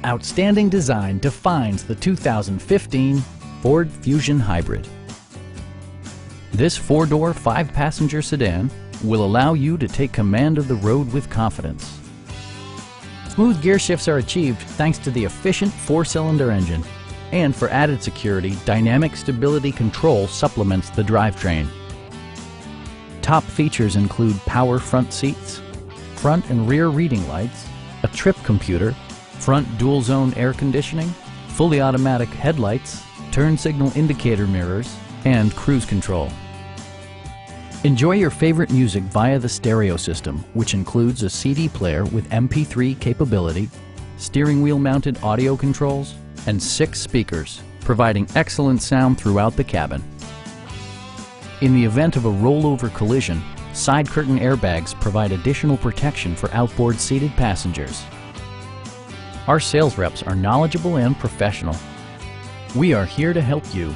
Outstanding design defines the 2015 Ford Fusion Hybrid. This four-door, five-passenger sedan will allow you to take command of the road with confidence. Smooth gear shifts are achieved thanks to the efficient four-cylinder engine. And for added security, dynamic stability control supplements the drivetrain. Top features include power front seats, front and rear reading lights, a trip computer, front dual zone air conditioning, fully automatic headlights, turn signal indicator mirrors, and cruise control. Enjoy your favorite music via the stereo system, which includes a CD player with MP3 capability, steering wheel mounted audio controls, and 6 speakers, providing excellent sound throughout the cabin. In the event of a rollover collision, side curtain airbags provide additional protection for outboard seated passengers. Our sales reps are knowledgeable and professional. We are here to help you.